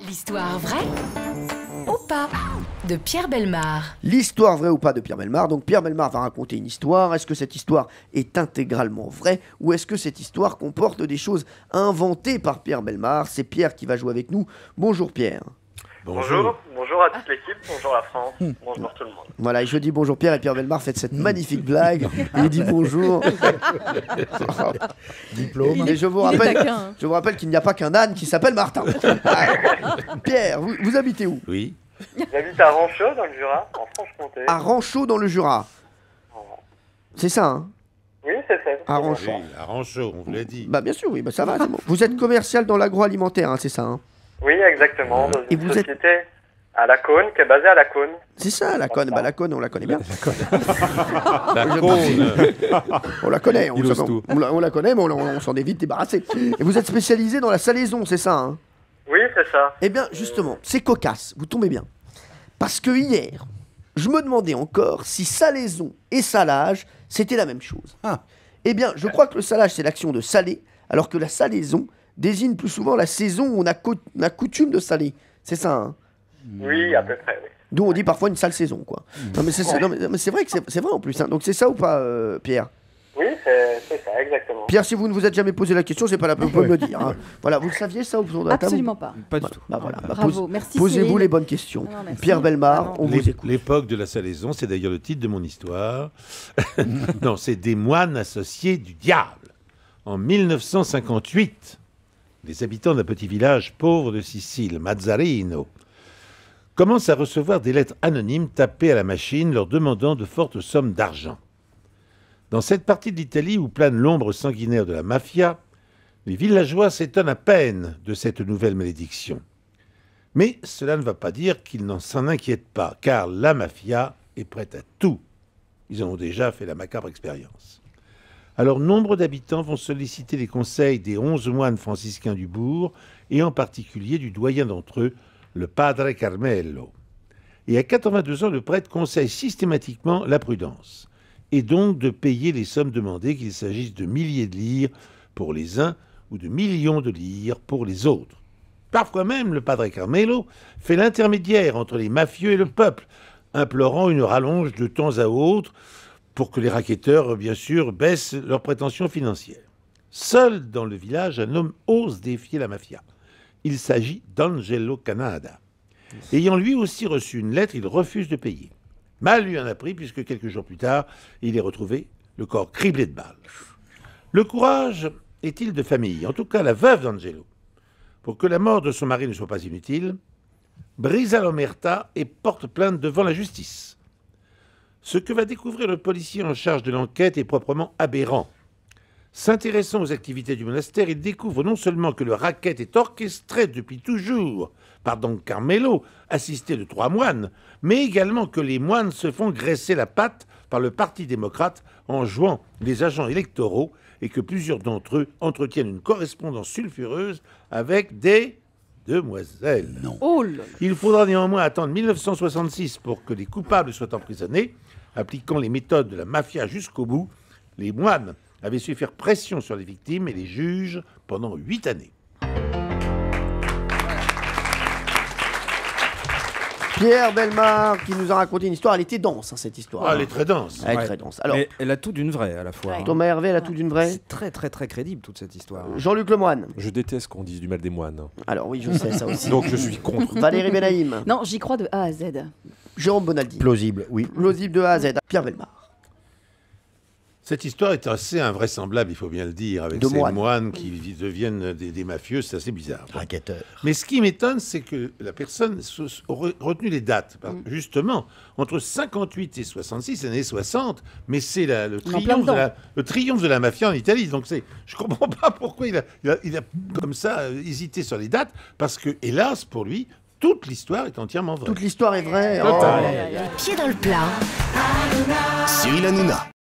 L'histoire vraie ou pas de Pierre Bellemare. L'histoire vraie ou pas de Pierre Bellemare. Donc Pierre Bellemare va raconter une histoire. Est-ce que cette histoire est intégralement vraie ou est-ce que cette histoire comporte des choses inventées par Pierre Bellemare? C'est Pierre qui va jouer avec nous. Bonjour Pierre. Bonjour à toute l'équipe, bonjour la France, bonjour tout le monde. Voilà, et je dis bonjour Pierre et Pierre Bellemare fait cette magnifique blague. Il dit bonjour. Diplôme. Et je vous rappelle qu'il n'y a pas qu'un âne qui s'appelle Martin. Pierre, vous habitez où? Oui. J'habite à Ranchot dans le Jura, en Franche-Comté. À Ranchot dans le Jura. C'est ça, hein? Oui, c'est ça. À Ranchot. Oui, à Ranchot, on vous l'a dit. Bah bien sûr, oui, bah ça va. C'est bon. Vous êtes commercial dans l'agroalimentaire, hein, c'est ça, hein? Oui, exactement, dans Et une vous êtes- société à La Cône, qui est basée à La Cône. C'est ça, la Cône. Bah la Cône, on la connaît bien. La cône. On la connaît, Il ose tout. on la connaît, mais on s'en est vite débarrassé. Et vous êtes spécialisé dans la salaison, c'est ça, hein? Oui, c'est ça. Eh bien, justement, c'est cocasse, vous tombez bien. Parce que hier, je me demandais encore si salaison et salage, c'était la même chose. Ah. Eh bien, je crois que le salage, c'est l'action de saler, alors que la salaison désigne plus souvent la saison où on a coutume de saler. C'est ça, hein? Oui, à peu près, oui. D'où on dit parfois une sale saison, quoi. Non, mais c'est vrai que c'est vrai en plus, hein. Donc c'est ça ou pas, Pierre? Oui, c'est ça, exactement. Pierre, si vous ne vous êtes jamais posé la question, c'est pas la peine de me le dire, hein. Voilà, vous le saviez ça autour de la table? Absolument pas. Pas du tout. Bah voilà, bah, Bravo, merci posez-vous Cyril. les bonnes questions. Non, merci. Pierre Bellemare, Ah non. on vous écoute. L'époque de la salaison, c'est d'ailleurs le titre de mon histoire. Non, c'est des moines associés du diable. En 1958, les habitants d'un petit village pauvre de Sicile, Mazzarino, commencent à recevoir des lettres anonymes tapées à la machine leur demandant de fortes sommes d'argent. Dans cette partie de l'Italie où plane l'ombre sanguinaire de la mafia, les villageois s'étonnent à peine de cette nouvelle malédiction. Mais cela ne va pas dire qu'ils n'en s'en inquiètent pas, car la mafia est prête à tout. Ils en ont déjà fait la macabre expérience. Alors, nombre d'habitants vont solliciter les conseils des 11 moines franciscains du bourg, et en particulier du doyen d'entre eux, le Padre Carmelo. Et à 82 ans, le prêtre conseille systématiquement la prudence, et donc de payer les sommes demandées, qu'il s'agisse de milliers de lire pour les uns ou de millions de lire pour les autres. Parfois même, le Padre Carmelo fait l'intermédiaire entre les mafieux et le peuple, implorant une rallonge de temps à autre pour que les raquetteurs, bien sûr, baissent leurs prétentions financières. Seul dans le village, un homme ose défier la mafia. Il s'agit d'Angelo Canada. Ayant lui aussi reçu une lettre, il refuse de payer. Mal lui en a pris, puisque quelques jours plus tard, il est retrouvé, le corps criblé de balles. Le courage est-il de famille? En tout cas, la veuve d'Angelo, pour que la mort de son mari ne soit pas inutile, brisa l'omerta et porte plainte devant la justice. Ce que va découvrir le policier en charge de l'enquête est proprement aberrant. S'intéressant aux activités du monastère, il découvre non seulement que le racket est orchestré depuis toujours par Don Carmelo, assisté de 3 moines, mais également que les moines se font graisser la patte par le Parti démocrate en jouant les agents électoraux et que plusieurs d'entre eux entretiennent une correspondance sulfureuse avec des demoiselles. Non. Oh là là. Il faudra néanmoins attendre 1966 pour que les coupables soient emprisonnés. Appliquant les méthodes de la mafia jusqu'au bout, les moines avaient su faire pression sur les victimes et les juges pendant 8 années. Pierre Bellemare qui nous a raconté une histoire. Elle était dense, hein, cette histoire. Ah, elle est très dense. Elle est Ouais. très dense. Alors, Mais elle a tout d'une vraie à la fois. Ouais. hein. Thomas Hervé, elle a tout d'une vraie. C'est très très très crédible toute cette histoire. Jean-Luc Lemoine. Je déteste qu'on dise du mal des moines. Alors oui, je sais ça aussi. Donc je suis contre. Valérie Benaïm. Non, j'y crois de A à Z. Jérôme Bonaldi. Plausible, oui. Plausible de A à Z. Pierre Bellemare. Cette histoire est assez invraisemblable, il faut bien le dire, avec De ces moines. moines qui deviennent des mafieux, c'est assez bizarre. Bon. Raquetteur. Mais ce qui m'étonne, c'est que la personne aurait retenu les dates. Justement, entre 58 et 66, c'est les années 60, mais c'est le est en plein triomphe de la mafia en Italie. Donc je ne comprends pas pourquoi il a comme ça hésité sur les dates, parce que, hélas, pour lui, toute l'histoire est entièrement vraie. Toute l'histoire est vraie. Total. Oh. Les pieds dans le plat. Cyril Hanouna.